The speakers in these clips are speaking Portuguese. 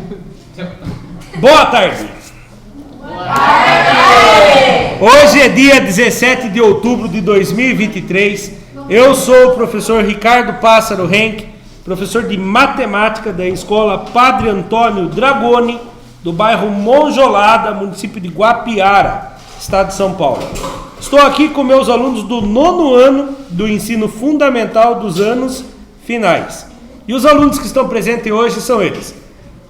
Boa tarde. Boa tarde. Hoje é dia 17 de outubro de 2023. Eu sou o professor Ricardo Pássaro Henck, professor de matemática da escola Padre Antônio Dragoni, do bairro Monjolada, município de Guapiara, estado de São Paulo. Estou aqui com meus alunos do 9º ano do ensino fundamental dos anos finais. E os alunos que estão presentes hoje são eles: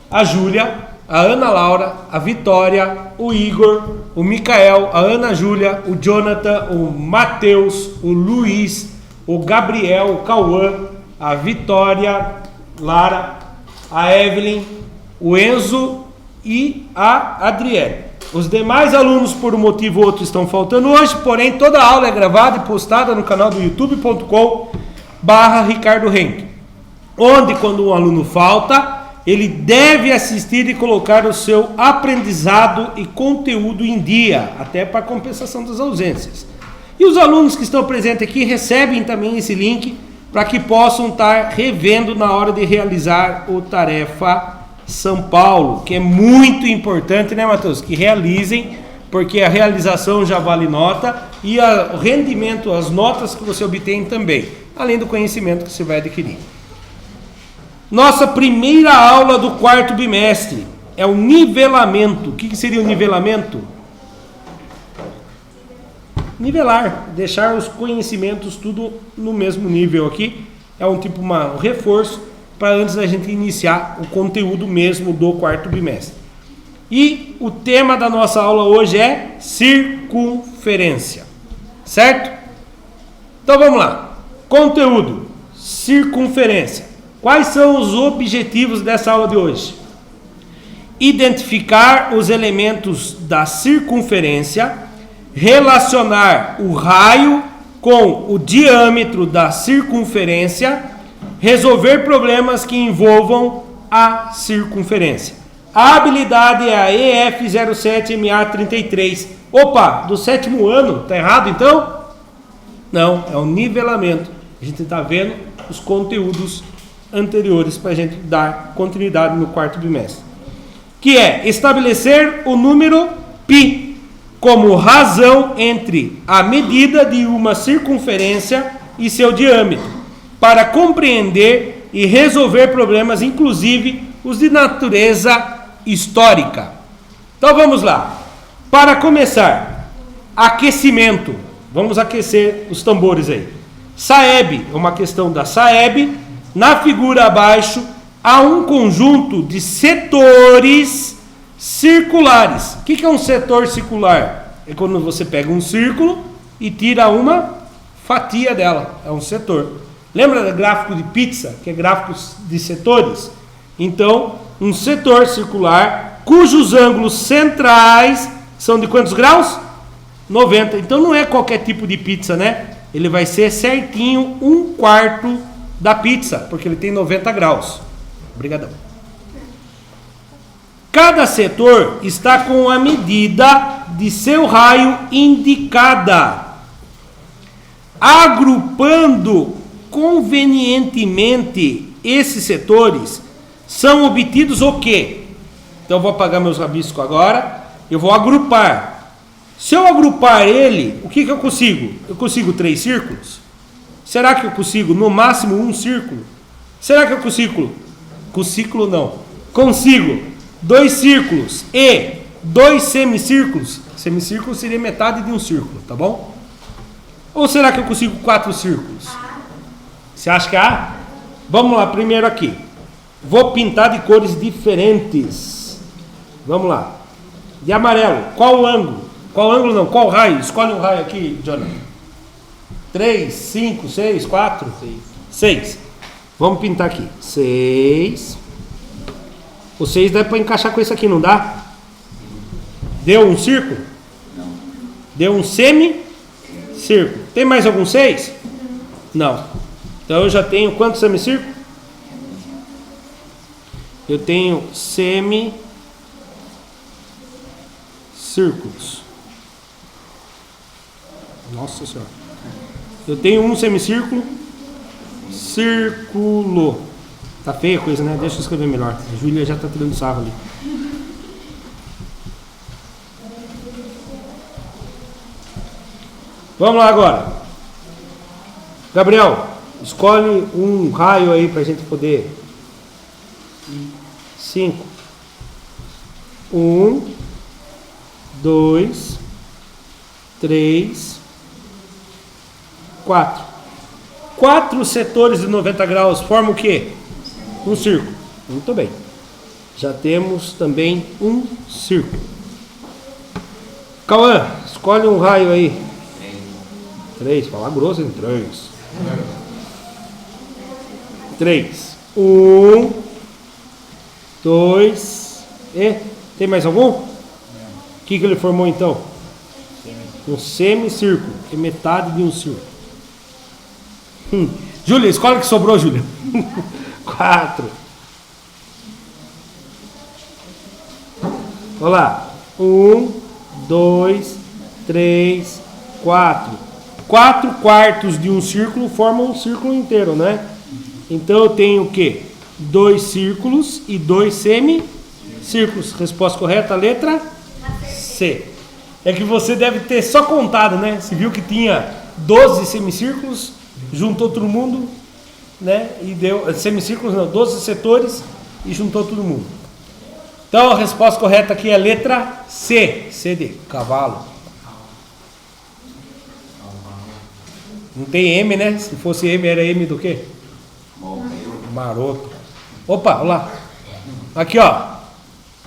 a Júlia, a Ana Laura, a Vitória, o Igor, o Micael, a Ana Júlia, o Jonathan, o Matheus, o Luiz, o Gabriel, o Cauã, a Vitória, Lara, a Evelyn, o Enzo e a Adriele. Os demais alunos, por um motivo ou outro, estão faltando hoje, porém toda a aula é gravada e postada no canal do youtube.com/Ricardo Henck, onde, quando um aluno falta, ele deve assistir e colocar o seu aprendizado e conteúdo em dia, até para compensação das ausências. E os alunos que estão presentes aqui recebem também esse link para que possam estar revendo na hora de realizar o Tarefa São Paulo, que é muito importante, né, Matheus? Que realizem, porque a realização já vale nota e o rendimento, as notas que você obtém também, além do conhecimento que você vai adquirir. Nossa primeira aula do 4º bimestre é o nivelamento. O que seria o nivelamento? Nivelar, deixar os conhecimentos tudo no mesmo nível aqui. É um reforço para antes da gente iniciar o conteúdo mesmo do 4º bimestre. E o tema da nossa aula hoje é circunferência, certo? Então vamos lá. Conteúdo, circunferência. Quais são os objetivos dessa aula de hoje? Identificar os elementos da circunferência, relacionar o raio com o diâmetro da circunferência, resolver problemas que envolvam a circunferência. A habilidade é a EF07MA33. Opa, do 7º ano, tá errado então? Não, é o nivelamento. A gente está vendo os conteúdos anteriores para a gente dar continuidade no 4º bimestre. Que é estabelecer o número π como razão entre a medida de uma circunferência e seu diâmetro, para compreender e resolver problemas, inclusive os de natureza histórica. Então vamos lá. Para começar, aquecimento. Vamos aquecer os tambores aí. Saeb, é uma questão da Saeb. Na figura abaixo, há um conjunto de setores circulares. O que é um setor circular? É quando você pega um círculo e tira uma fatia dela. É um setor. Lembra do gráfico de pizza, que é gráfico de setores? Então, um setor circular cujos ângulos centrais são de quantos graus? 90. Então não é qualquer tipo de pizza, né? Ele vai ser certinho 1/4 da pizza, porque ele tem 90 graus. Obrigadão. Cada setor está com a medida de seu raio indicada. Agrupando convenientemente esses setores, são obtidos o quê? Então eu vou apagar meus rabiscos agora. Eu vou agrupar. Se eu agrupar ele, o que eu consigo? Eu consigo 3 círculos? Será que eu consigo no máximo um círculo? Será que eu consigo? Consigo 2 círculos e 2 semicírculos. Semicírculo seria metade de um círculo, tá bom? Ou será que eu consigo 4 círculos? Você acha que é A? Vamos lá, primeiro aqui. Vou pintar de cores diferentes. Vamos lá. De amarelo, qual o ângulo? Qual ângulo não? Qual raio? Escolhe um raio aqui, Jonathan. 3, 5, 6, 4? 6. Vamos pintar aqui. 6. O 6 dá para encaixar com esse aqui, não dá? Deu um círculo? Não. Deu um semicírculo. Tem mais algum 6? Não. Então eu já tenho quantos semicírculos? Eu tenho semicírculos. Nossa Senhora. Eu tenho um semicírculo, círculo. Tá feia a coisa, né? Deixa eu escrever melhor. A Júlia já tá tirando sarro ali. Vamos lá agora. Gabriel, escolhe um raio aí pra gente poder. 5. 1, 2, 3, 4. 4 setores de 90 graus formam o quê? Um círculo. Muito bem. Já temos também um círculo. Cauã, escolhe um raio aí. 3, falar grosso em 3. 3. 1, 2, e... Tem mais algum? O que ele formou então? Um semicírculo, que é metade de um círculo. Júlia, escolhe o que sobrou, Júlia. 4. Olha lá. 1, 2, 3, 4. 4 quartos de um círculo formam um círculo inteiro, né? Então eu tenho o quê? 2 círculos e 2 semicírculos. Resposta correta, letra C. É que você deve ter só contado, né? Você viu que tinha 12 semicírculos, juntou todo mundo, né? E deu semicírculos, não, 12 setores e juntou todo mundo. Então a resposta correta aqui é a letra C. C de cavalo. Não tem M, né? Se fosse M, era M do quê? Maroto. Opa, olha lá. Aqui, ó.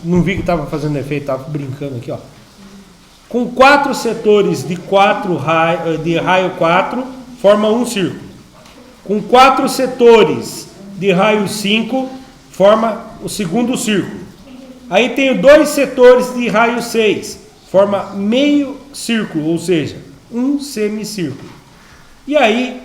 Não vi que estava fazendo efeito, estava brincando aqui, ó. Com 4 setores de raio 4, forma um círculo. Com 4 setores de raio 5, forma o segundo círculo. Aí tenho 2 setores de raio 6, forma meio círculo, ou seja, um semicírculo. E aí,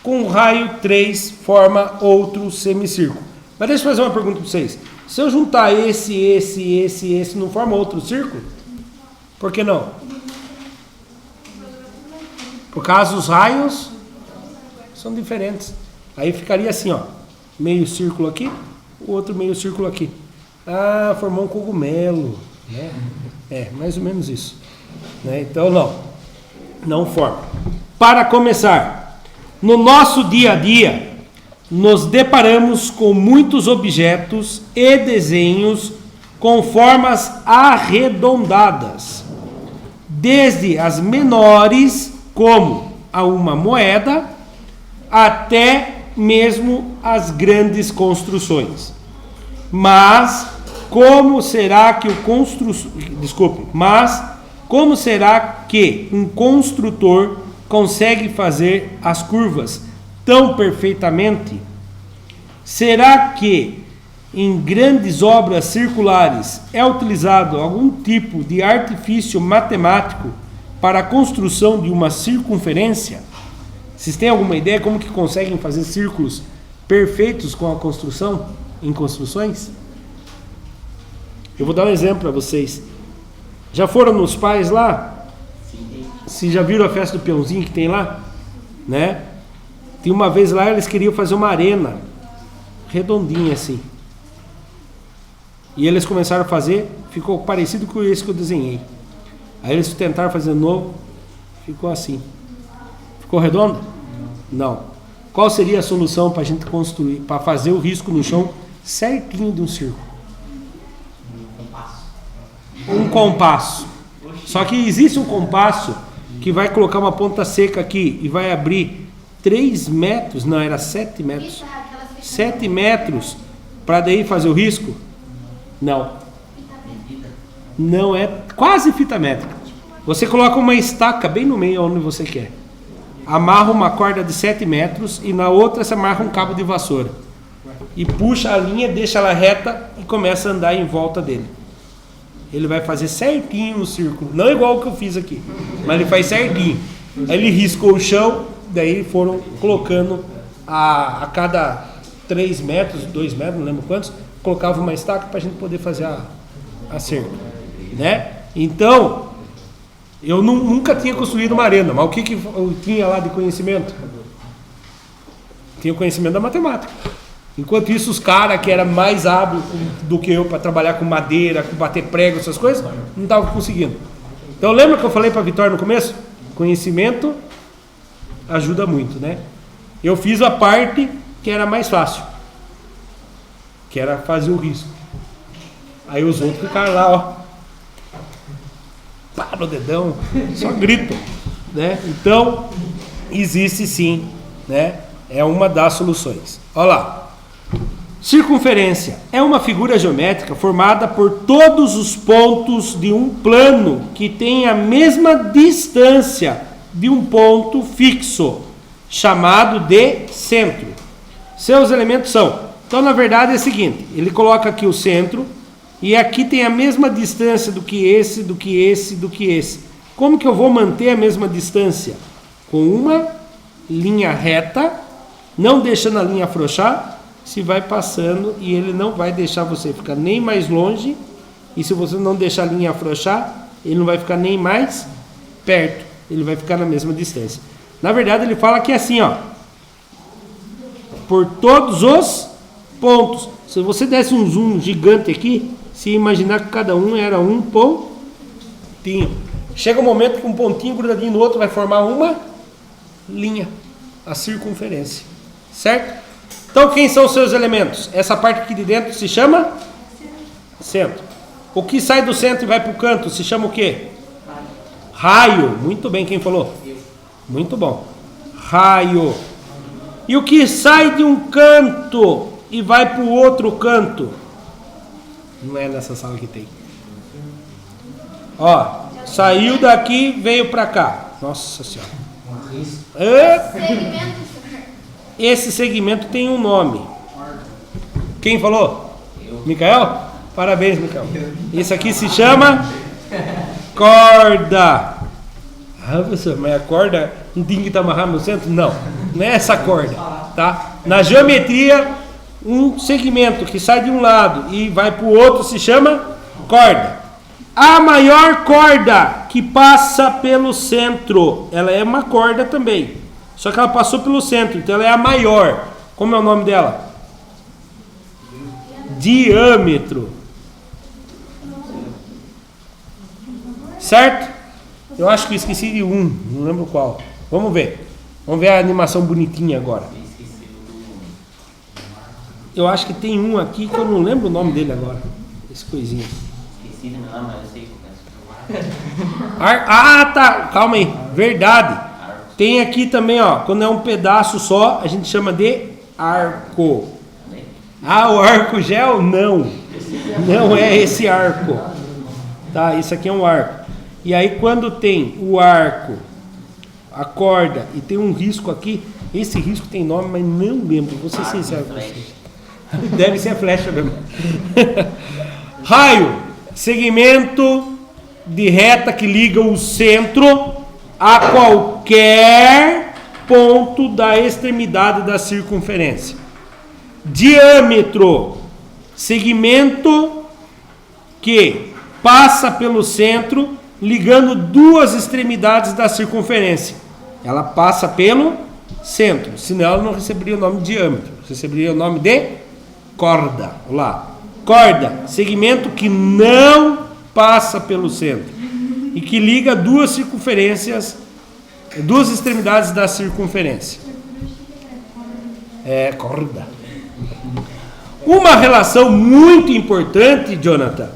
com o raio 3, forma outro semicírculo. Mas deixa eu fazer uma pergunta para vocês. Se eu juntar esse, não forma outro círculo? Por que não? Por causa dos raios são diferentes. Aí ficaria assim, ó. Meio círculo aqui, o outro meio círculo aqui. Ah, formou um cogumelo. Né? É, mais ou menos isso. Né? Então, não forma. Para começar, no nosso dia a dia, nos deparamos com muitos objetos e desenhos com formas arredondadas, desde as menores, como a uma moeda, até mesmo as grandes construções. Mas como será que um construtor consegue fazer as curvas tão perfeitamente? Será que em grandes obras circulares é utilizado algum tipo de artifício matemático para a construção de uma circunferência? Vocês têm alguma ideia como que conseguem fazer círculos perfeitos com a construção, em construções? Eu vou dar um exemplo para vocês. Já foram nos pais lá? Se já viram a festa do peãozinho que tem lá, né? Tem uma vez lá, eles queriam fazer uma arena redondinha assim. E eles começaram a fazer, ficou parecido com esse que eu desenhei. Aí eles tentaram fazer de novo, ficou assim. Ficou redondo? Não. Qual seria a solução para a gente construir, para fazer o risco no chão certinho de um círculo? Um compasso. Só que existe um compasso que vai colocar uma ponta seca aqui e vai abrir 3 metros, não, era 7 metros. 7 metros para daí fazer o risco? Não. Não é quase fita métrica. Você coloca uma estaca bem no meio onde você quer. Amarra uma corda de 7 metros e na outra você amarra um cabo de vassoura. E puxa a linha, deixa ela reta e começa a andar em volta dele. Ele vai fazer certinho o círculo. Não igual o que eu fiz aqui, mas ele faz certinho. Aí ele riscou o chão, daí foram colocando a cada 3 metros, 2 metros, não lembro quantos, colocava uma estaca para a gente poder fazer a cerca. Né? Então, eu nunca tinha construído uma arena, mas o que eu tinha lá de conhecimento? Tinha o conhecimento da matemática. Enquanto isso, os caras que eram mais hábeis do que eu para trabalhar com madeira, com bater prego, essas coisas, não estavam conseguindo. Então lembra que eu falei para a Vitória no começo? Conhecimento ajuda muito, né? Eu fiz a parte que era mais fácil, que era fazer o risco. Aí os outros ficaram lá, ó, pá no dedão, só grito, né? Então existe sim, né? É uma das soluções. Olha lá. Circunferência é uma figura geométrica formada por todos os pontos de um plano que tem a mesma distância de um ponto fixo, chamado de centro. Seus elementos são... Então, na verdade, é o seguinte, ele coloca aqui o centro, e aqui tem a mesma distância do que esse, do que esse, do que esse. Como que eu vou manter a mesma distância? Com uma linha reta, não deixando a linha afrouxar, se vai passando e ele não vai deixar você ficar nem mais longe, e se você não deixar a linha afrouxar, ele não vai ficar nem mais perto, ele vai ficar na mesma distância. Na verdade, ele fala que é assim, ó, por todos os pontos. Se você desse um zoom gigante aqui, se imaginar que cada um era um pontinho, chega um momento que um pontinho grudadinho no outro vai formar uma linha, a circunferência, certo? Então, quem são os seus elementos? Essa parte aqui de dentro se chama centro. O que sai do centro e vai para o canto se chama o quê? Raio. Muito bem, quem falou? Muito bom. Raio. E o que sai de um canto e vai para o outro canto? Não é nessa sala que tem. Ó, saiu daqui, veio para cá. Nossa Senhora. Esse segmento tem um nome. Quem falou? Micael? Parabéns, Micael. Esse aqui se chama corda. Ah, professor, mas a corda não tem que estar amarrada no centro? Não, não é essa corda, tá? Na geometria, um segmento que sai de um lado e vai para o outro se chama corda. A maior corda que passa pelo centro, ela é uma corda também. Só que ela passou pelo centro, então ela é a maior. Como é o nome dela? Diâmetro. Certo? Eu acho que eu esqueci de um, não lembro qual. Vamos ver. Vamos ver a animação bonitinha agora. Eu acho que tem um aqui que eu não lembro o nome dele agora. Esse coisinha. Esqueci de não, mas eu sei que Ah, tá. Calma aí. Verdade. Tem aqui também, ó. Quando é um pedaço só, a gente chama de arco. Ah, o arco gel? Não. Não é esse arco. Tá, isso aqui é um arco. E aí quando tem o arco, a corda e tem um risco aqui, esse risco tem nome, mas não lembro. Vou ser sincero com vocês. Deve ser a flecha mesmo. Raio, segmento de reta que liga o centro a qualquer ponto da extremidade da circunferência. Diâmetro, segmento que passa pelo centro, ligando duas extremidades da circunferência. Ela passa pelo centro, senão ela não receberia o nome de diâmetro, receberia o nome de corda. Olha lá. Corda, segmento que não passa pelo centro e que liga duas circunferências, duas extremidades da circunferência. É corda. Uma relação muito importante, Jonathan,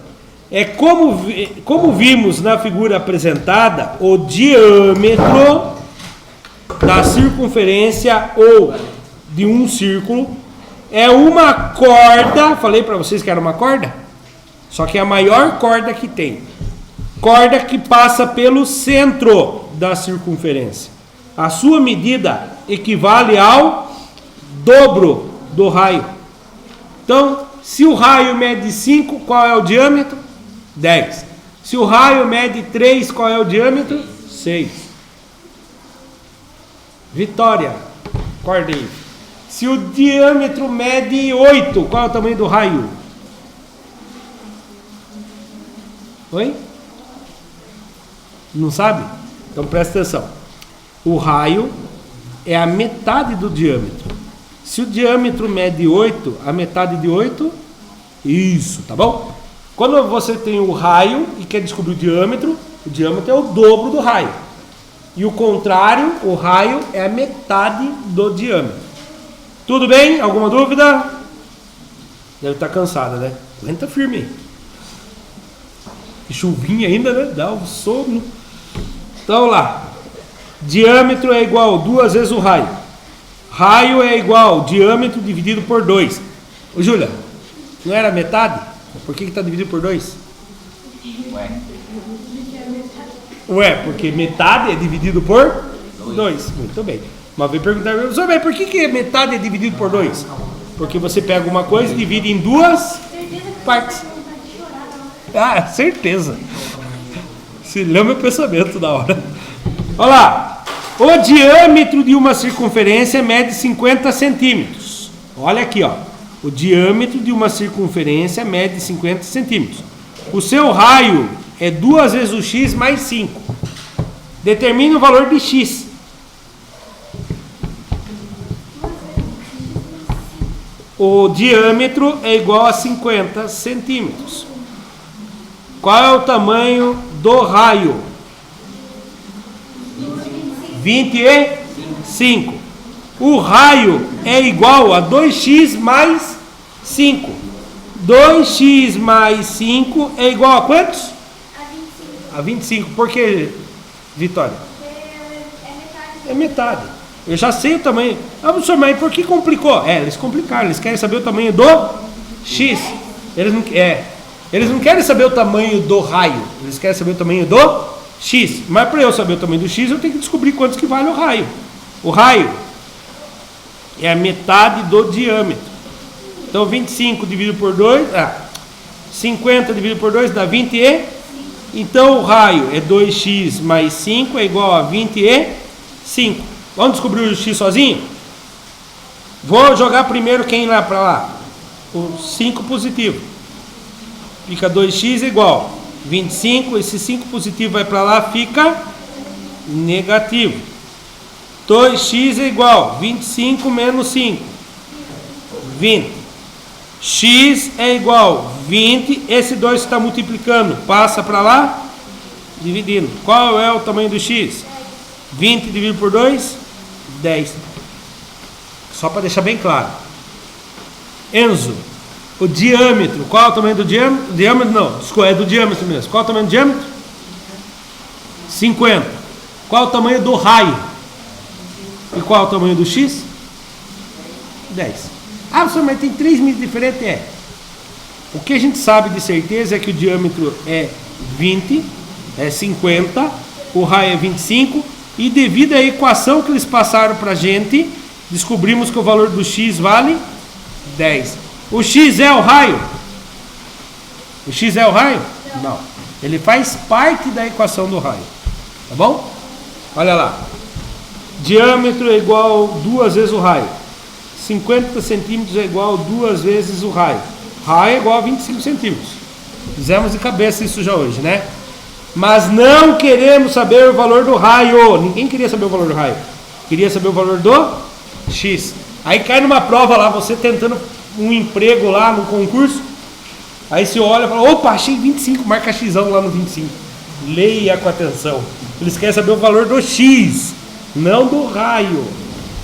é como vimos na figura apresentada, o diâmetro da circunferência ou de um círculo é uma corda. Falei para vocês que era uma corda? Só que é a maior corda que tem. Corda que passa pelo centro da circunferência. A sua medida equivale ao dobro do raio. Então, se o raio mede 5, qual é o diâmetro? 10. Se o raio mede 3, qual é o diâmetro? 6. Vitória, acorda aí. Se o diâmetro mede 8, qual é o tamanho do raio? Oi? Não sabe? Então presta atenção. O raio é a metade do diâmetro. Se o diâmetro mede 8, a metade de 8, isso, tá bom? Quando você tem o raio e quer descobrir o diâmetro é o dobro do raio. E o contrário, o raio é a metade do diâmetro. Tudo bem? Alguma dúvida? Deve estar cansada, né? Aguenta firme aí. E chuvinha ainda, né? Dá um sono. Então lá. Diâmetro é igual a 2 vezes o raio. Raio é igual diâmetro dividido por 2. Ô Júlia, não era metade? Por que está dividido por 2? Ué, porque metade é dividido por 2. Muito bem. Mas vem perguntar, mas por que metade é dividido por 2? Porque você pega uma coisa e divide em duas partes. Ah, certeza. Se lê meu pensamento da hora. Olha lá. O diâmetro de uma circunferência mede 50 centímetros. Olha aqui, ó. O diâmetro de uma circunferência mede 50 centímetros. O seu raio é 2 vezes o x mais 5. Determine o valor de x. O diâmetro é igual a 50 centímetros. Qual é o tamanho do raio? 25. O raio é igual a 2x mais 5. 2x mais 5 é igual a quantos? A 25. Por que, Vitória? É metade. Eu já sei o tamanho. Ah, professor, mas por que complicou? Eles complicaram. Eles querem saber o tamanho do x. Eles não querem saber o tamanho do raio. Eles querem saber o tamanho do x. Mas para eu saber o tamanho do x, eu tenho que descobrir quantos que vale o raio. O raio é a metade do diâmetro. Então 25 dividido por 2, 50 dividido por 2 dá 20 Então o raio é 2x mais 5 é igual a 25. Vamos descobrir o x sozinho? Vou jogar primeiro quem lá para lá? O 5 positivo. Fica 2x igual 25, esse 5 positivo vai para lá, fica negativo. 2x é igual 25 menos 5, 20. X é igual 20, esse 2 está multiplicando, passa para lá, dividindo. Qual é o tamanho do x? 20 dividido por 2, 10. Só para deixar bem claro. Enzo, o diâmetro, qual é o tamanho do diâmetro? Diâmetro não, é do diâmetro mesmo. Qual é o tamanho do diâmetro? 50. Qual é o tamanho do raio? E qual é o tamanho do x? 10. Ah, professor, mas tem 3 medidas diferentes? O que a gente sabe de certeza é que o diâmetro é 20, é 50, o raio é 25, e devido à equação que eles passaram para a gente, descobrimos que o valor do x vale 10. O x é o raio? O x é o raio? Não. Ele faz parte da equação do raio. Tá bom? Olha lá. Diâmetro é igual a 2 vezes o raio. 50 centímetros é igual a 2 vezes o raio. Raio é igual a 25 centímetros. Fizemos de cabeça isso já hoje, né? Mas não queremos saber o valor do raio. Ninguém queria saber o valor do raio. Queria saber o valor do x. Aí cai numa prova lá, você tentando um emprego lá no concurso. Aí você olha e fala, opa, achei 25, marca xão lá no 25. Leia com atenção. Eles querem saber o valor do x, não do raio.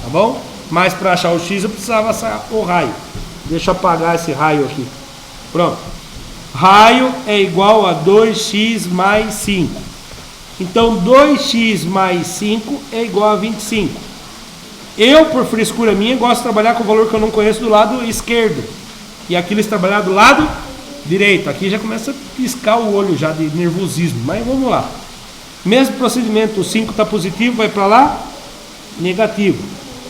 Tá bom? Mas para achar o x eu precisava achar o raio. Deixa eu apagar esse raio aqui. Pronto. Raio é igual a 2x mais 5. Então 2x mais 5 é igual a 25. Eu, por frescura minha, gosto de trabalhar com o valor que eu não conheço do lado esquerdo. E aqui eles trabalham do lado direito. Aqui já começa a piscar o olho já de nervosismo. Mas vamos lá. Mesmo procedimento, o 5 está positivo, vai para lá, negativo.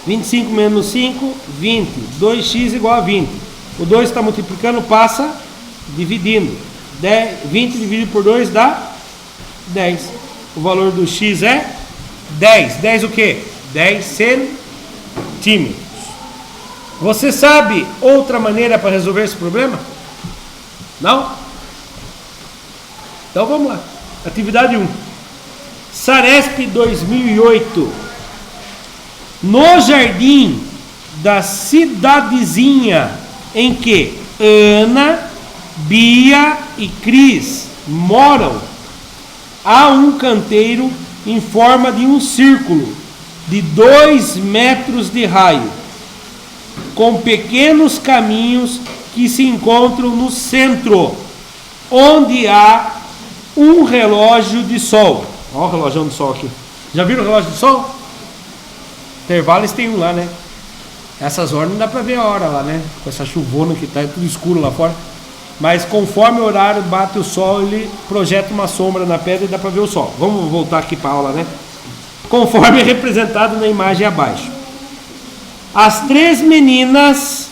25 menos 5, 20. 2x igual a 20. O 2 está multiplicando, passa dividindo. 20 dividido por 2 dá 10. O valor do x é 10. 10 o quê? 10 centímetros. Você sabe outra maneira para resolver esse problema? Não? Então vamos lá. Atividade 1. Saresp 2008. No jardim da cidadezinha em que Ana, Bia e Cris moram, há um canteiro em forma de um círculo de 2 metros de raio, com pequenos caminhos que se encontram no centro, onde há um relógio de sol. Olha o relógio de sol aqui. Já viram o relógio de sol? Intervalos tem um lá, né? Essas horas não dá pra ver a hora lá, né? Com essa chuvona que tá, é tudo escuro lá fora. Mas conforme o horário bate o sol, ele projeta uma sombra na pedra e dá pra ver o sol. Vamos voltar aqui pra aula, né? Conforme é representado na imagem abaixo. As 3 meninas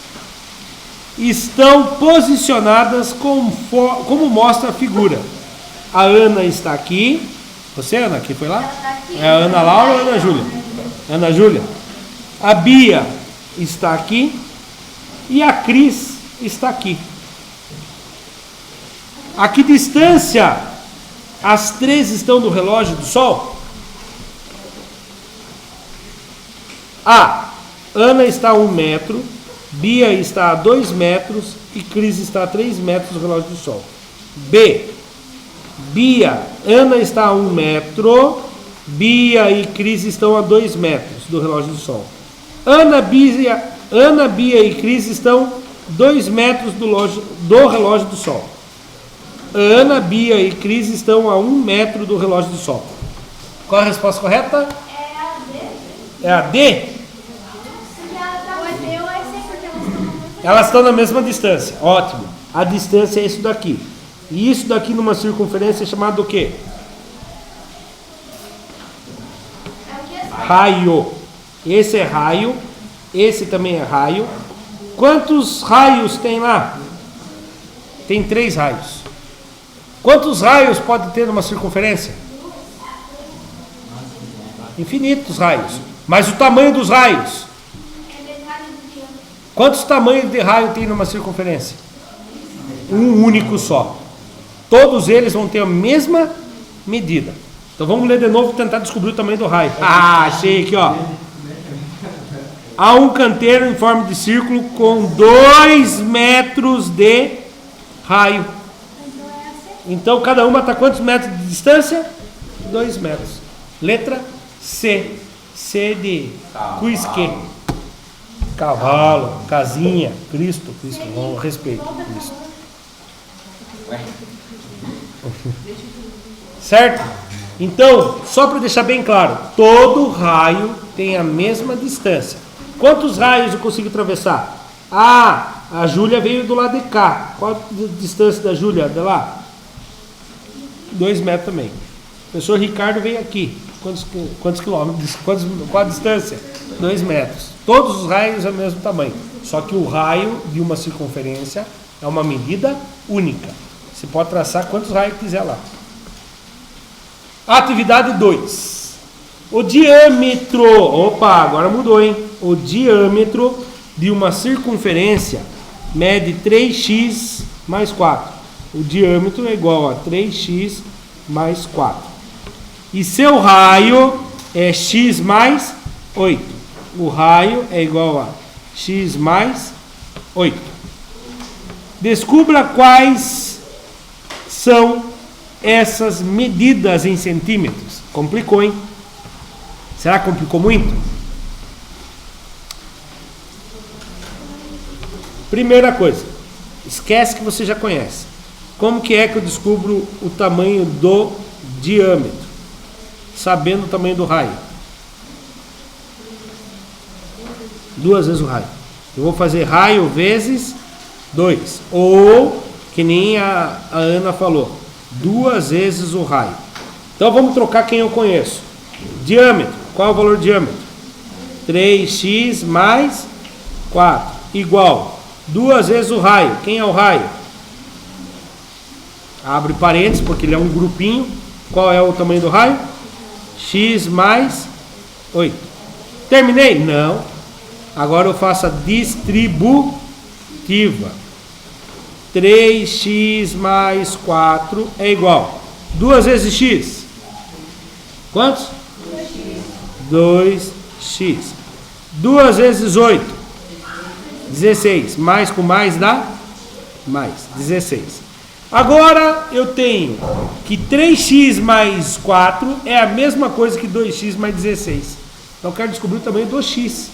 estão posicionadas como mostra a figura. A Ana está aqui. Você, Ana, aqui foi lá? É a Ana Laura ou a Ana Júlia? Ana Júlia. A Bia está aqui. E a Cris está aqui. A que distância as 3 estão do relógio do sol? A. Ana está a 1 metro. Bia está a 2 metros. E Cris está a 3 metros do relógio do sol. B. Ana está a 1 metro. Bia e Cris estão a 2 metros do relógio do sol. Ana, Bia e Cris estão 2 metros do relógio do sol. Ana, Bia e Cris estão a 1 metro do relógio do sol. Qual a resposta correta? É a D? Elas estão na mesma distância. Ótimo. A distância é isso daqui. E isso daqui numa circunferência é chamado o quê? Raio. Esse é raio. Esse também é raio. Quantos raios tem lá? Tem 3 raios. Quantos raios pode ter numa circunferência? Infinitos raios. Mas o tamanho dos raios? Quantos tamanhos de raio tem numa circunferência? Um único só. Todos eles vão ter a mesma medida. Então vamos ler de novo e tentar descobrir o tamanho do raio. Ah, achei aqui, ó. Há um canteiro em forma de círculo com 2 metros de raio. Então cada uma está a quantos metros de distância? 2 metros. Letra C. C de Quisque. Cavalo, casinha, Cristo, com respeito, Cristo. Certo? Então, só para deixar bem claro, todo raio tem a mesma distância. Quantos raios eu consigo atravessar? Ah, a Júlia veio do lado de cá. Qual a distância da Júlia de lá? 2 metros também. O professor Ricardo veio aqui. Quantos quilômetros? Qual a distância? 2 metros. Todos os raios é o mesmo tamanho. Só que o raio de uma circunferência é uma medida única. Você pode traçar quantos raios quiser lá. Atividade 2. O diâmetro. Opa, agora mudou, hein? O diâmetro de uma circunferência mede 3x mais 4. O diâmetro é igual a 3x mais 4. E seu raio é x mais 8. O raio é igual a x mais 8. Descubra quais são essas medidas em centímetros. Complicou, hein? Será que complicou muito? Primeira coisa, esquece que você já conhece. Como que é que eu descubro o tamanho do diâmetro? Sabendo o tamanho do raio. 2 vezes o raio. Eu vou fazer raio vezes 2. Ou, que nem a Ana falou, 2 vezes o raio. Então vamos trocar quem eu conheço. Diâmetro. Qual é o valor do diâmetro? 3x mais 4. Igual. 2 vezes o raio. Quem é o raio? Abre parênteses, porque ele é um grupinho. Qual é o tamanho do raio? X mais 8. Terminei? Não. Agora eu faço a distributiva. 3x mais 4 é igual. 2 vezes x. Quantos? 2x. 2 vezes 8. 16. Mais com mais dá? Mais. 16. Agora eu tenho que 3x mais 4 é a mesma coisa que 2x mais 16. Então eu quero descobrir o tamanho do x.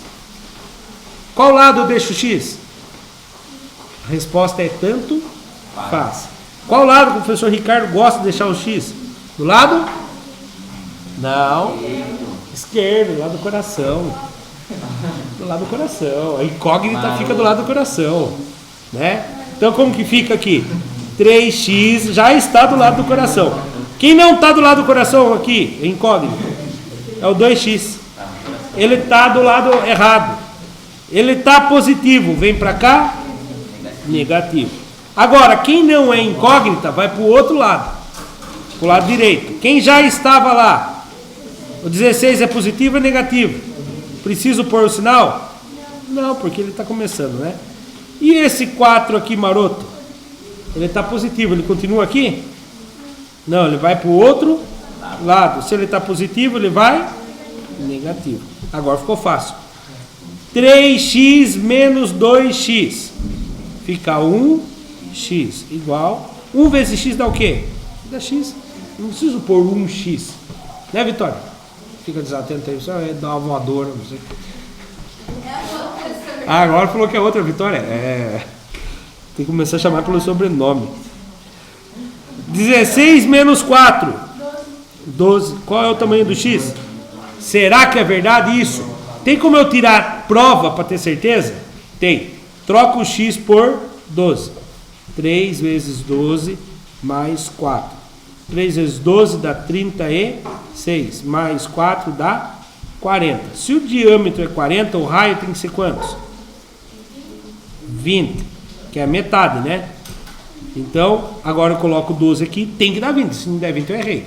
Qual lado eu deixo o x? A resposta é tanto faz. Qual lado o professor Ricardo gosta de deixar o x? Do lado? Não. Esquerdo, do lado do coração. Do lado do coração. A incógnita fica do lado do coração. Né? Então como que fica aqui? 3x já está do lado do coração. Quem não está do lado do coração aqui, é incógnito, é o 2x. Ele está do lado errado. Ele está positivo, vem para cá, negativo. Agora, quem não é incógnita, vai para o outro lado, para o lado direito. Quem já estava lá, o 16 é positivo ou negativo? Preciso pôr o sinal? Não, porque ele está começando, né? E esse 4 aqui, maroto? Ele está positivo, ele continua aqui? Não, ele vai para o outro lado. Se ele está positivo, ele vai negativo. Agora ficou fácil. 3x menos 2x. Fica 1x igual. 1 vezes x dá o quê? Dá x. Não preciso pôr 1x. Né, Vitória? Fica desatento aí. Só dá uma voadora, não sei. Ah, agora falou que é outra Vitória. Tem que começar a chamar pelo sobrenome. 16 menos 4. 12. Qual é o tamanho do x? Será que é verdade isso? Tem como eu tirar prova para ter certeza? Tem. Troca o x por 12. 3 vezes 12 mais 4. 3 vezes 12 dá 36. Mais 4 dá 40. Se o diâmetro é 40, o raio tem que ser quantos? 20. Que é a metade, né? Então, agora eu coloco 12 aqui, tem que dar 20. Se não der 20, eu errei.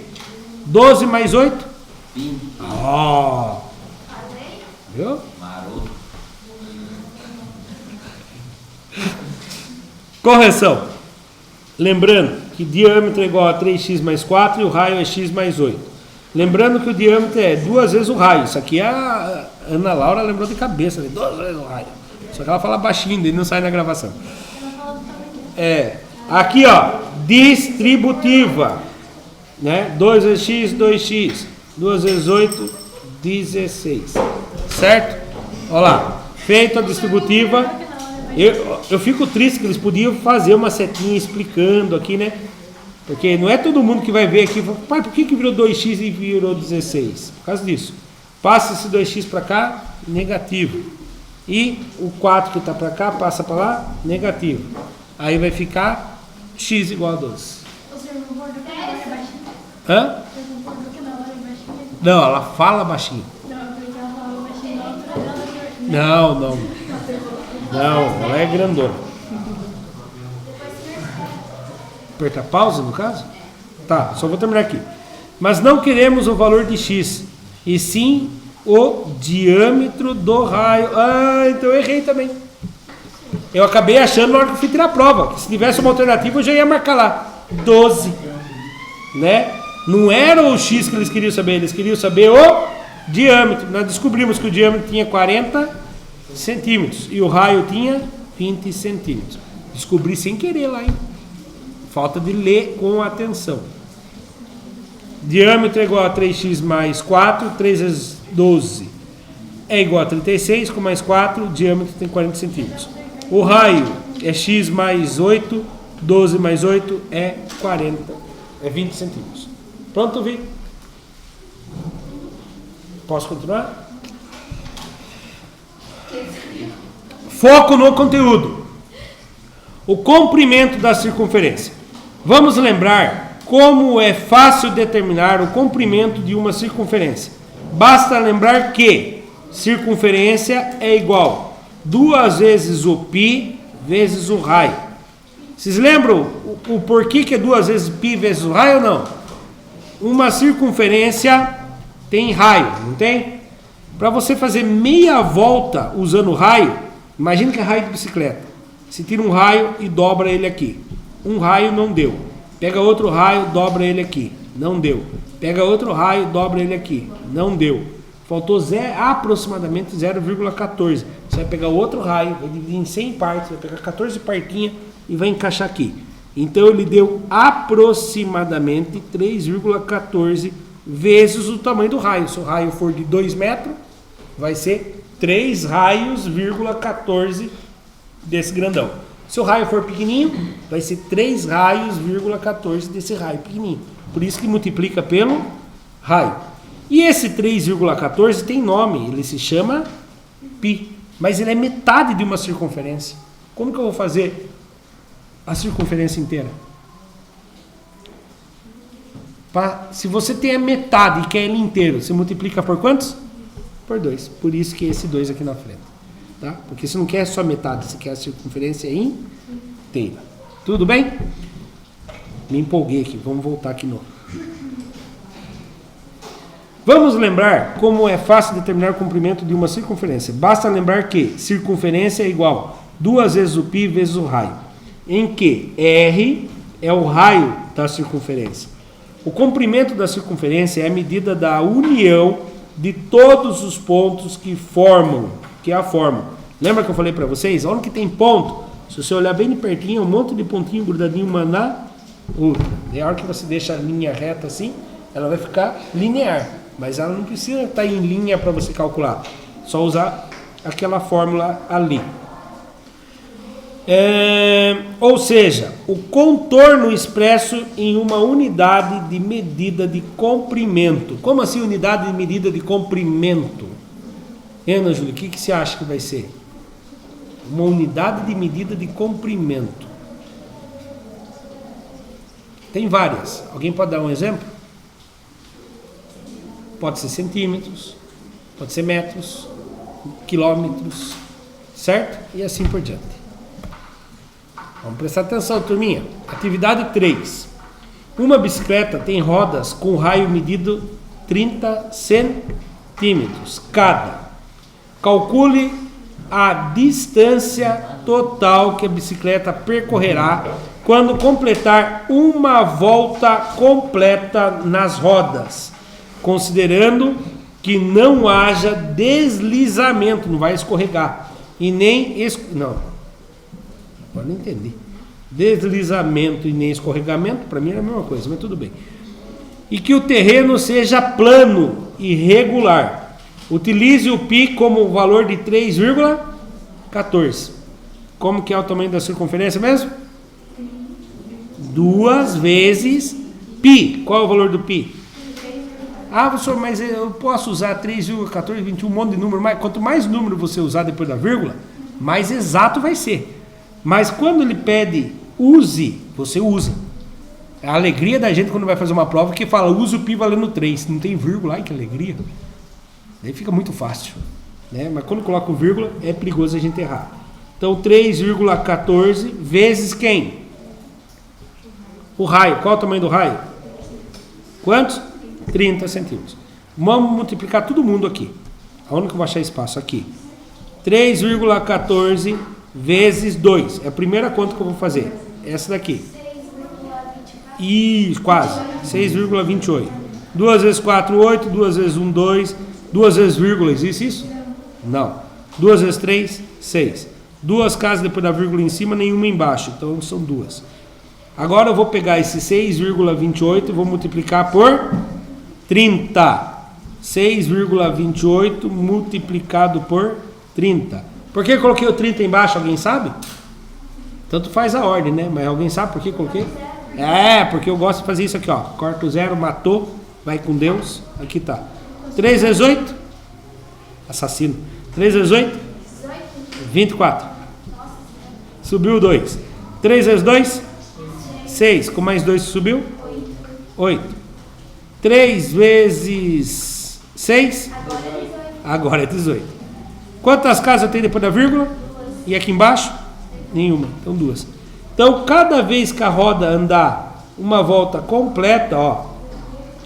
12 mais 8? 20. Ó. Viu? Maroto. Correção. Lembrando que diâmetro é igual a 3x mais 4 e o raio é x mais 8. Lembrando que o diâmetro é 2 vezes o raio. Isso aqui a Ana Laura lembrou de cabeça, né? 2 vezes o raio. Só que ela fala baixinho, ele não sai na gravação. Aqui ó, distributiva, né? 2 vezes x, 2x, 2 vezes 8, 16, certo? Olha lá, feito a distributiva. Eu fico triste que eles podiam fazer uma setinha explicando aqui, né? Porque não é todo mundo que vai ver aqui, pai, por que virou 2x e virou 16? Por causa disso. Passa esse 2x para cá, negativo. E o 4 que está para cá, passa para lá, negativo. Aí vai ficar x igual a 12. Hã? Não, ela fala baixinho. Não, ela é grandona. Aperta pausa no caso? Tá, só vou terminar aqui. Mas não queremos o valor de x, e sim o diâmetro do raio. Ah, então eu errei também. Eu acabei achando na hora que eu fui tirar a prova, que se tivesse uma alternativa eu já ia marcar lá 12, né? Não era o x que eles queriam saber o diâmetro. Nós descobrimos que o diâmetro tinha 40 centímetros e o raio tinha 20 centímetros. Descobri sem querer lá, hein? Falta de ler com atenção. Diâmetro é igual a 3x mais 4, 3 vezes 12 é igual a 36, com mais 4, o diâmetro tem 40 centímetros. O raio é x mais 8, 12 mais 8 é 40, é 20 centímetros. Pronto, Vi? Posso continuar? Foco no conteúdo. O comprimento da circunferência. Vamos lembrar como é fácil determinar o comprimento de uma circunferência. Basta lembrar que circunferência é igual 2 vezes o π vezes o raio. Vocês lembram o porquê que é 2 vezes π vezes o raio ou não? Uma circunferência tem raio, não tem? Para você fazer meia volta usando raio, imagina que é raio de bicicleta. Você tira um raio e dobra ele aqui. Um raio não deu. Pega outro raio, dobra ele aqui. Não deu. Pega outro raio, dobra ele aqui. Não deu. Faltou aproximadamente 0,14. você vai pegar outro raio, vai dividir em 100 partes, vai pegar 14 partinhas e vai encaixar aqui. Então ele deu aproximadamente 3,14 vezes o tamanho do raio. Se o raio for de 2 metros, vai ser 3 raios,14 desse grandão. Se o raio for pequenininho, vai ser 3 raios,14 desse raio pequenininho. Por isso que multiplica pelo raio. E esse 3,14 tem nome, ele se chama π. Mas ele é metade de uma circunferência. Como que eu vou fazer a circunferência inteira? Se você tem a metade e quer ele inteiro, você multiplica por quantos? Por 2. Por isso que esse 2 aqui na frente. Tá? Porque você não quer só metade, você quer a circunferência inteira. Tudo bem? Me empolguei aqui, vamos voltar aqui no... Vamos lembrar como é fácil determinar o comprimento de uma circunferência. Basta lembrar que circunferência é igual 2 vezes o π vezes o raio, em que R é o raio da circunferência. O comprimento da circunferência é a medida da união de todos os pontos que a formam. Lembra que eu falei para vocês? Onde que tem ponto, se você olhar bem de pertinho, é um monte de pontinho grudadinho uma na outra. É a hora que você deixa a linha reta assim, ela vai ficar linear. Mas ela não precisa estar em linha para você calcular. Só usar aquela fórmula ali. Ou seja, o contorno expresso em uma unidade de medida de comprimento. Como assim unidade de medida de comprimento? Ana Júlia, o que você acha que vai ser? Uma unidade de medida de comprimento. Tem várias. Alguém pode dar um exemplo? Pode ser centímetros, pode ser metros, quilômetros, certo? E assim por diante. Vamos prestar atenção, turminha. Atividade 3. Uma bicicleta tem rodas com raio medido 30 centímetros cada. Calcule a distância total que a bicicleta percorrerá quando completar uma volta completa nas rodas, considerando que não haja deslizamento, não vai escorregar, e nem não, pode entender, deslizamento e nem escorregamento, para mim é a mesma coisa, mas tudo bem, e que o terreno seja plano e regular. Utilize o π como o valor de 3,14. Como que é o tamanho da circunferência mesmo? 2 vezes π. Qual é o valor do π? Ah, professor, mas eu posso usar 3,14, 21, um monte de número. Quanto mais número você usar depois da vírgula, mais exato vai ser. Mas quando ele pede use, você usa. É a alegria da gente quando vai fazer uma prova que fala use o π valendo 3. Não tem vírgula, ai que alegria. Daí fica muito fácil, né? Mas quando coloca o vírgula, é perigoso a gente errar. Então 3,14 vezes quem? O raio. Qual é o tamanho do raio? Quantos? 30 centímetros. Vamos multiplicar todo mundo aqui. Aonde que eu vou achar espaço? Aqui. 3,14 vezes 2. É a primeira conta que eu vou fazer. Essa daqui. Isso, quase. 6,28. 2 vezes 4, 8. 2 vezes 1, 2. 2 vezes vírgula. Existe isso? Não. 2 vezes 3, 6. 2 casas depois da vírgula em cima, nenhuma embaixo. Então são 2. Agora eu vou pegar esse 6,28 e vou multiplicar por 30. 6,28 multiplicado por 30. Por que eu coloquei o 30 embaixo? Alguém sabe? Tanto faz a ordem, né? Mas alguém sabe por que eu coloquei? Porque eu gosto de fazer isso aqui, ó. Corta o 0, matou, vai com Deus. Aqui tá. 3 vezes 8? Assassino. 3 vezes 8? 24. Subiu 2. 3 vezes 2? 6. Com mais 2 subiu? 8. 3 vezes 6? Agora é 18. Quantas casas eu tenho depois da vírgula? E aqui embaixo? Nenhuma. Então 2. Então cada vez que a roda andar uma volta completa, ó,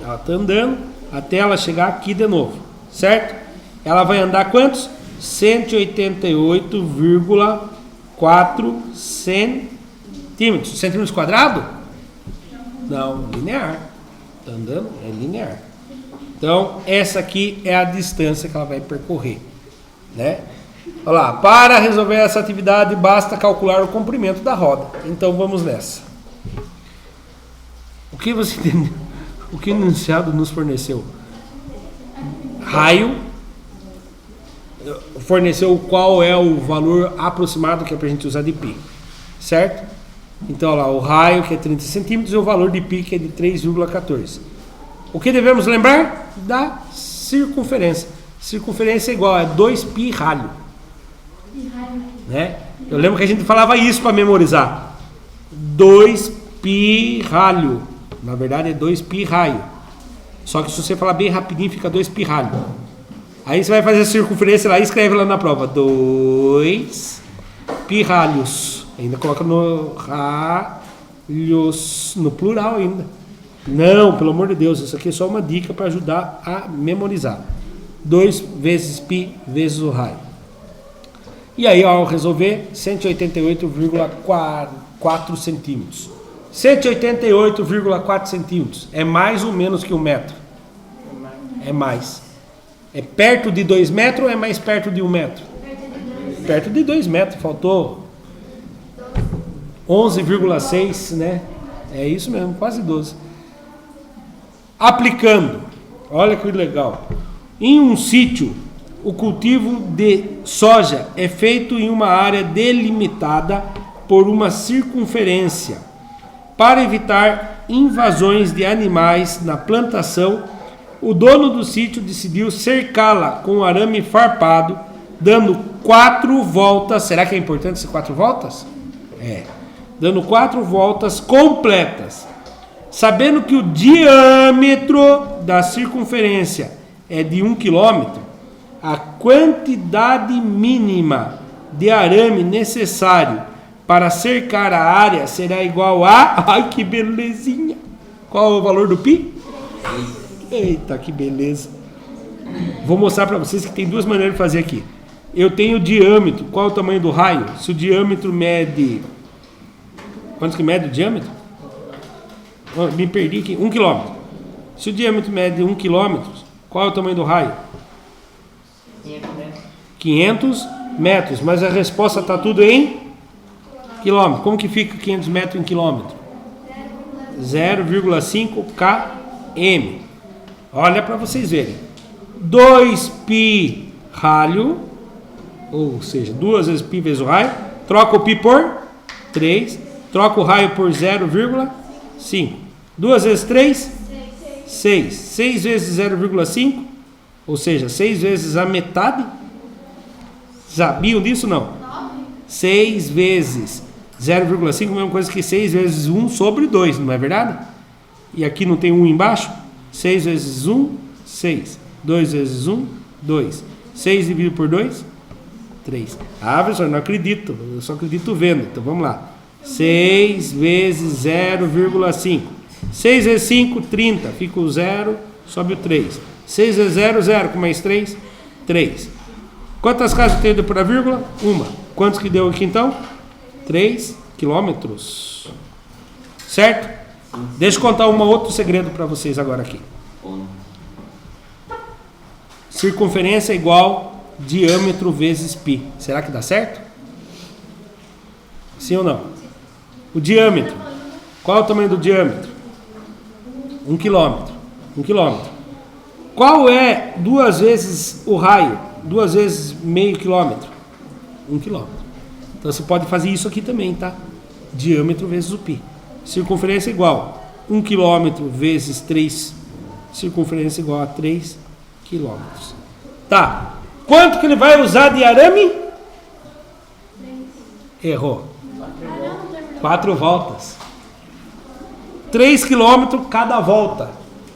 ela está andando até ela chegar aqui de novo, certo? Ela vai andar quantos? 188,4 centímetros. Centímetros quadrados? Não, linear. Está andando? É linear. Então, essa aqui é a distância que ela vai percorrer, né? Olha lá, para resolver essa atividade basta calcular o comprimento da roda. Então vamos nessa. O que você entendeu? O que o enunciado nos forneceu? Raio. Forneceu qual é o valor aproximado que é para a gente usar de π. Certo? Então olha lá, o raio que é 30 centímetros e o valor de π que é de 3,14. O que devemos lembrar? Da circunferência. Circunferência é igual a 2π ralho. Né? Eu lembro que a gente falava isso para memorizar. 2π ralho. Na verdade é 2π raio. Só que se você falar bem rapidinho fica 2π ralho. Aí você vai fazer a circunferência lá e escreve lá na prova. 2π ralhos. Ainda coloca no ralhos. No plural ainda. Não, pelo amor de Deus. Isso aqui é só uma dica para ajudar a memorizar. 2 vezes π vezes o raio. E aí, ao resolver, 188,4 centímetros. 188,4 centímetros. É mais ou menos que 1 metro? É mais. É perto de 2 metros ou é mais perto de 1 metro? Perto de 2 metros. Faltou 11,6, né? É isso mesmo, quase 12. Aplicando. Olha que legal. Em um sítio, o cultivo de soja é feito em uma área delimitada por uma circunferência. Para evitar invasões de animais na plantação, o dono do sítio decidiu cercá-la com arame farpado, dando 4 voltas. Será que é importante essas 4 voltas? É. Dando 4 voltas completas. Sabendo que o diâmetro da circunferência é de 1 quilômetro, a quantidade mínima de arame necessário para cercar a área será igual a... Ai, que belezinha! Qual é o valor do π? Eita, que beleza! Vou mostrar para vocês que tem 2 maneiras de fazer aqui. Eu tenho o diâmetro. Qual é o tamanho do raio? Se o diâmetro mede... Quanto que mede o diâmetro? Oh, me perdi aqui. 1 quilômetro. Se o diâmetro mede 1 quilômetro, qual é o tamanho do raio? 500 metros. Mas a resposta está tudo em quilômetro. Como que fica 500 metros em quilômetro? 0,5 km. Olha para vocês verem. 2π ralho, ou seja, 2 vezes π vezes o raio. Troca o π por 3. Troca o raio por 0,5. 2 vezes 3? 6. 6 vezes 0,5? Ou seja, 6 vezes a metade? Sabiam disso? Não. 6 vezes 0,5 é a mesma coisa que 6 vezes 1 sobre 2, não é verdade? E aqui não tem 1 embaixo? 6 vezes 1, 6. 2 vezes 1, 2. 6 dividido por 2? 3. Ah, professor, não acredito. Eu só acredito vendo. Então vamos lá. 6 vezes 0,5. 6 vezes 5, 30. Fica o 0, sobe o 3. 6 vezes 0, 0. Com mais 3, 3. Quantas casas tem depois da vírgula? 1. Quantos que deu aqui então? 3 quilômetros. Certo? Deixa eu contar outro segredo para vocês agora aqui. Circunferência é igual diâmetro vezes π. Será que dá certo? Sim ou não? O diâmetro. Qual é o tamanho do diâmetro? 1 quilômetro. 1 quilômetro. Qual é 2 vezes o raio? 2 vezes meio quilômetro? 1 quilômetro. Então você pode fazer isso aqui também, tá? Diâmetro vezes o π. Circunferência igual 1 quilômetro vezes 3. Circunferência igual a 3 quilômetros. Tá. Quanto que ele vai usar de arame? Errou. 4 voltas. 3 quilômetros cada volta.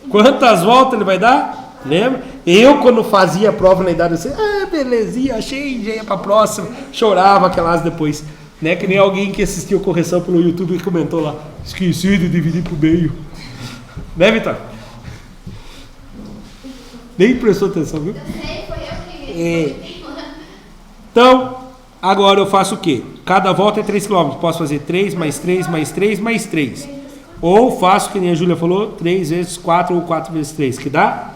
Quantas voltas ele vai dar? Lembra? Eu, quando fazia a prova na idade, assim, belezinha, achei, já ia pra próxima. Chorava aquelas depois. Né? Que nem alguém que assistiu correção pelo YouTube e comentou lá, esqueci de dividir pro meio. Né, Vitor? Nem prestou atenção, viu? Então, agora eu faço o quê? Cada volta é 3 km. Posso fazer 3, mais 3, mais 3, mais 3. Ou faço, que nem a Júlia falou, 3 vezes 4 ou 4 vezes 3, que dá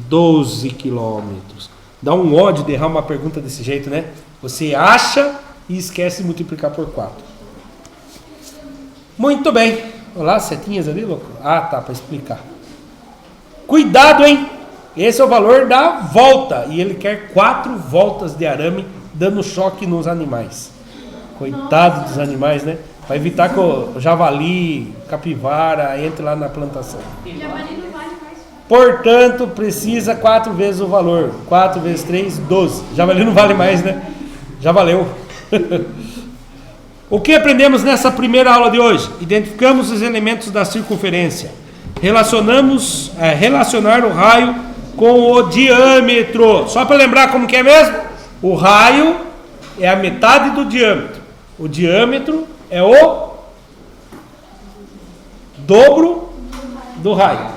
12 quilômetros. Dá um ódio de errar uma pergunta desse jeito, né? Você acha e esquece de multiplicar por 4. Muito bem. Olha lá, setinhas ali, louco. Ah, tá, para explicar. Cuidado, hein? Esse é o valor da volta. E ele quer 4 voltas de arame, dando choque nos animais. Coitado dos animais, né? Para evitar que o javali, capivara, entre lá na plantação. Javali não vale mais. Portanto, precisa 4 vezes o valor. 4 vezes 3, 12. Javali não vale mais, né? Já valeu. O que aprendemos nessa primeira aula de hoje? Identificamos os elementos da circunferência. Relacionar o raio com o diâmetro. Só para lembrar como que é mesmo? O raio é a metade do diâmetro. O diâmetro é o dobro do raio.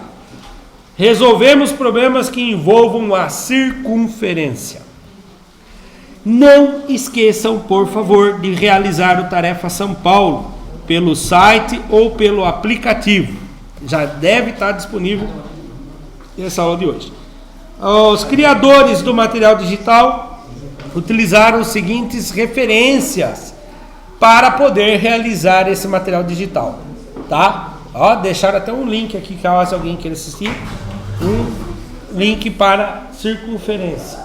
Resolvemos problemas que envolvam a circunferência. Não esqueçam, por favor, de realizar o Tarefa São Paulo pelo site ou pelo aplicativo. Já deve estar disponível nessa aula de hoje. Os criadores do material digital utilizaram as seguintes referências para poder realizar esse material digital, tá? Ó, deixaram até um link aqui, caso alguém queira assistir, um link para circunferência.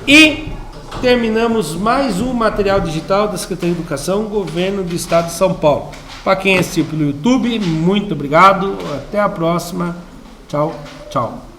E terminamos mais um material digital da Secretaria de Educação, Governo do Estado de São Paulo. Para quem assistiu pelo YouTube, muito obrigado, até a próxima, tchau, tchau.